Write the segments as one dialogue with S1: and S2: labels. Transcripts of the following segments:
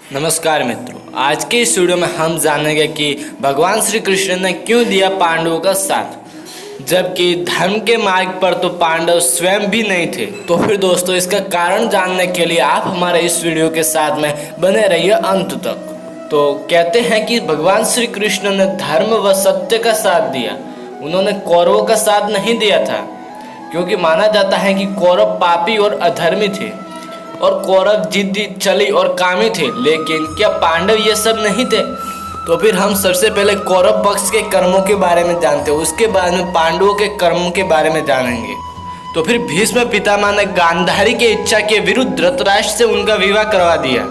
S1: नमस्कार मित्रों, आज के इस वीडियो में हम जानेंगे कि भगवान श्री कृष्ण ने क्यों दिया पांडवों का साथ, जबकि धर्म के मार्ग पर तो पांडव स्वयं भी नहीं थे। तो फिर दोस्तों, इसका कारण जानने के लिए आप हमारे इस वीडियो के साथ में बने रहिए अंत तक। तो कहते हैं कि भगवान श्री कृष्ण ने धर्म व सत्य का साथ दिया, उन्होंने कौरवों का साथ नहीं दिया था, क्योंकि माना जाता है कि कौरव पापी और अधर्मी थे और कौरव जिद्दी, छली और कामी थे। लेकिन क्या पांडव ये सब नहीं थे? तो फिर हम सबसे पहले कौरव पक्ष के कर्मों के बारे में जानते हैं, उसके बाद में पांडवों के कर्मों के बारे में जानेंगे। तो फिर भीष्म पितामह ने गांधारी के इच्छा के विरुद्ध धृतराष्ट्र से उनका विवाह करवा दिया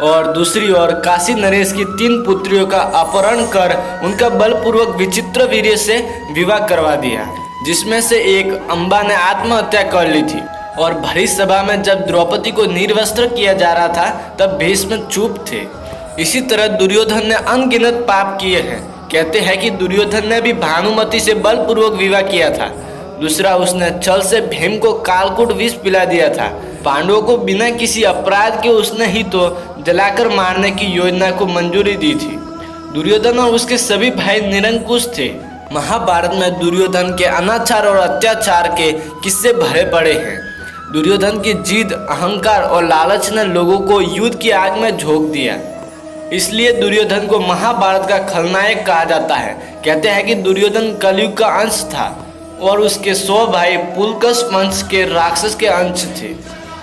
S1: और दूसरी ओर काशी नरेश की 3 पुत्रियों का अपहरण कर उनका बलपूर्वक विचित्र वीर्य से विवाह करवा दिया, जिसमें से एक अम्बा ने आत्महत्या कर ली थी। और भरी सभा में जब द्रौपदी को निर्वस्त्र किया जा रहा था तब भीष्म चुप थे। इसी तरह दुर्योधन ने अनगिनत पाप किए हैं। कहते हैं कि दुर्योधन ने भी भानुमति से बलपूर्वक विवाह किया था। दूसरा, उसने छल से भीम को कालकूट विष पिला दिया था। पांडवों को बिना किसी अपराध के उसने ही तो जलाकर मारने की योजना को मंजूरी दी थी। दुर्योधन और उसके सभी भाई निरंकुश थे। महाभारत में दुर्योधन के अनाचार और अत्याचार के किस्से भरे पड़े हैं। दुर्योधन की जिद, अहंकार और लालच ने लोगों को युद्ध की आग में झोंक दिया, इसलिए दुर्योधन को महाभारत का खलनायक कहा जाता है। कहते हैं कि दुर्योधन कलयुग का अंश था और उसके 100 भाई पुलकश वंश के राक्षस के अंश थे।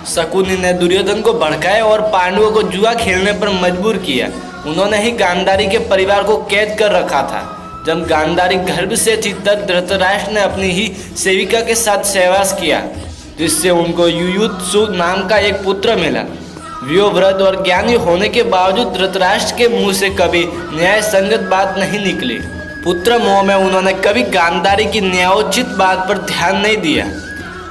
S1: शकुनी ने दुर्योधन को भड़काया और पांडवों को जुआ खेलने पर मजबूर किया। उन्होंने ही गांधारी के परिवार को कैद कर रखा था। जब गांधारी गर्भ से थी तब धृतराष्ट्र ने अपनी ही सेविका के साथ सहवास किया, जिससे उनको युयुत्सु नाम का एक पुत्र मिला। व्योव्रत और ज्ञानी होने के बावजूद धृतराष्ट्र के मुंह से कभी न्याय संगत बात नहीं निकली। पुत्र मोह में उन्होंने कभी गांधारी की न्यायोचित बात पर ध्यान नहीं दिया।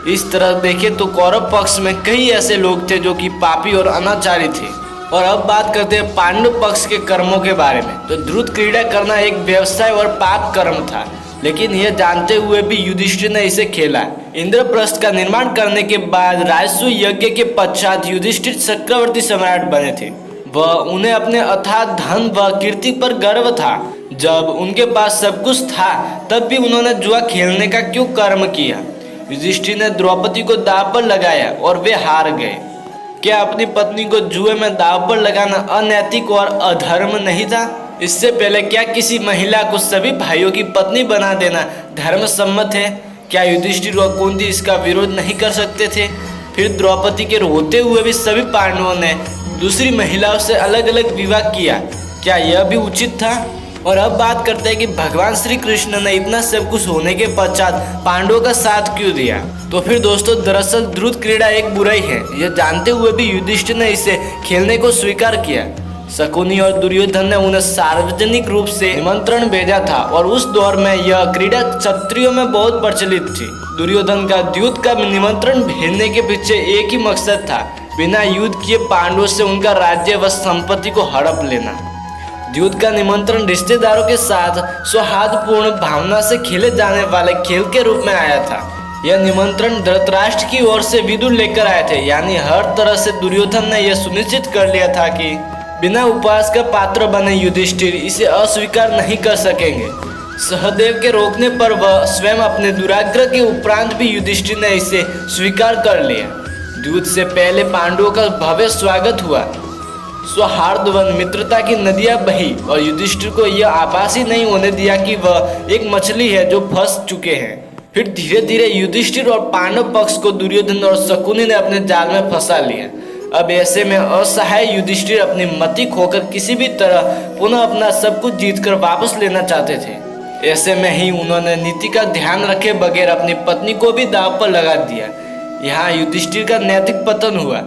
S1: इस तरह देखें तो कौरव पक्ष में कई ऐसे लोग थे जो कि पापी और अनाचारी थे। और अब बात करते हैं पांडव पक्ष के कर्मों के बारे में। तो द्रुत क्रीड़ा करना एक व्यवसाय और पाप कर्म था, लेकिन यह जानते हुए भी युधिष्ठिर ने इसे खेला। इंद्रप्रस्थ का निर्माण करने के बाद राजसूय यज्ञ के पश्चात युधिष्ठिर चक्रवर्ती सम्राट बने थे। वह उन्हें अपने अथाह धन व कीर्ति पर गर्व था। जब उनके पास सब कुछ था तब भी उन्होंने जुआ खेलने का क्यों कर्म किया? युधिष्ठिर ने द्रौपदी को दांव पर लगाया और वे हार गए। क्या अपनी पत्नी को जुए में दांव पर लगाना अनैतिक और अधर्म नहीं था? इससे पहले क्या किसी महिला को सभी भाइयों की पत्नी बना देना धर्म सम्मत है? क्या युधिष्ठिर और कुंती इसका विरोध नहीं कर सकते थे? फिर द्रौपदी के रोते हुए भी सभी पांडवों ने दूसरी महिलाओं से अलग अलग विवाह किया, क्या यह भी उचित था? और अब बात करते हैं कि भगवान श्री कृष्ण ने इतना सब कुछ होने के पश्चात पांडवों का साथ क्यों दिया? तो फिर दोस्तों, दरअसल द्रुत क्रीड़ा एक बुराई है, यह जानते हुए भी युधिष्ठिर ने इसे खेलने को स्वीकार किया। शकुनी और दुर्योधन ने उन्हें सार्वजनिक रूप से निमंत्रण भेजा था और उस दौर में यह क्रीड़ा क्षत्रियों में बहुत प्रचलित थी। दुर्योधन का द्यूत का निमंत्रण भेजने के पीछे एक ही मकसद था, बिना युद्ध किए पांडवों से उनका राज्य व संपत्ति को हड़प लेना। द्यूत का निमंत्रण रिश्तेदारों के साथ सौहार्दपूर्ण भावना से खेले जाने वाले खेल के रूप में आया था। यह निमंत्रण धृतराष्ट्र की ओर से विदुर लेकर आए थे, यानी हर तरह से दुर्योधन ने यह सुनिश्चित कर लिया था कि बिना उपवास का पात्र बने युधिष्ठिर इसे अस्वीकार नहीं कर सकेंगे। सहदेव के रोकने पर वह स्वयं अपने दुराग्रह के उपरांत भी युधिष्ठिर ने इसे स्वीकार कर लिया। द्यूत से पहले पांडवों का भव्य स्वागत हुआ, सौहार्द व मित्रता की नदियां बही और युधिष्ठिर को यह आभास ही नहीं होने दिया कि वह एक मछली है जो फंस चुके हैं। फिर धीरे धीरे युधिष्ठिर और पांडव पक्ष को दुर्योधन और शकुनी ने अपने जाल में फंसा लिया। अब ऐसे में असहाय युधिष्ठिर अपनी मति खोकर किसी भी तरह पुनः अपना सब कुछ जीतकर वापस लेना चाहते थे। ऐसे में ही उन्होंने नीति का ध्यान रखे बगैर अपनी पत्नी को भी दांव पर लगा दिया। यहाँ युधिष्ठिर का नैतिक पतन हुआ।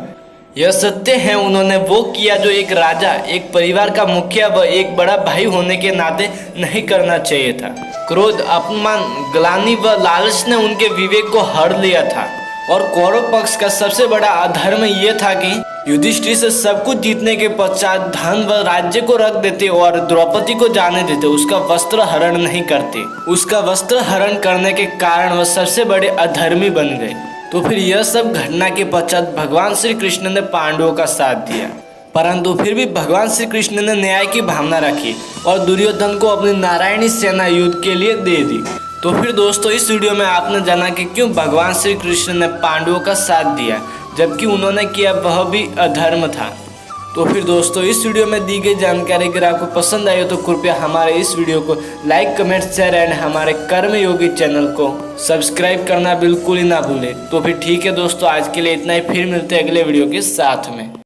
S1: यह सत्य है, उन्होंने वो किया जो एक राजा, एक परिवार का मुखिया व एक बड़ा भाई होने के नाते नहीं करना चाहिए था। क्रोध, अपमान, ग्लानि व लालच ने उनके विवेक को हर लिया था। और कौरव पक्ष का सबसे बड़ा अधर्म यह था कि युधिष्ठिर से सब कुछ जीतने के पश्चात धन व राज्य को रख देते और द्रौपदी को जाने देते, उसका वस्त्र हरण नहीं करते। उसका वस्त्र हरण करने के कारण वह सबसे बड़े अधर्मी बन गए। तो फिर यह सब घटना के पश्चात भगवान श्री कृष्ण ने पांडवों का साथ दिया। परंतु फिर भी भगवान श्री कृष्ण ने न्याय की भावना रखी और दुर्योधन को अपनी नारायणी सेना युद्ध के लिए दे दी। तो फिर दोस्तों इस वीडियो में आपने जाना कि क्यों भगवान श्री कृष्ण ने पांडवों का साथ दिया जबकि उन्होंने किया वह भी अधर्म था। तो फिर दोस्तों इस वीडियो में दी गई जानकारी अगर आपको पसंद आई हो तो कृपया हमारे इस वीडियो को लाइक, कमेंट, शेयर एंड हमारे कर्मयोगी चैनल को सब्सक्राइब करना बिल्कुल ही ना भूलें। तो फिर ठीक है दोस्तों, आज के लिए इतना ही, फिर मिलते हैं अगले वीडियो के साथ में।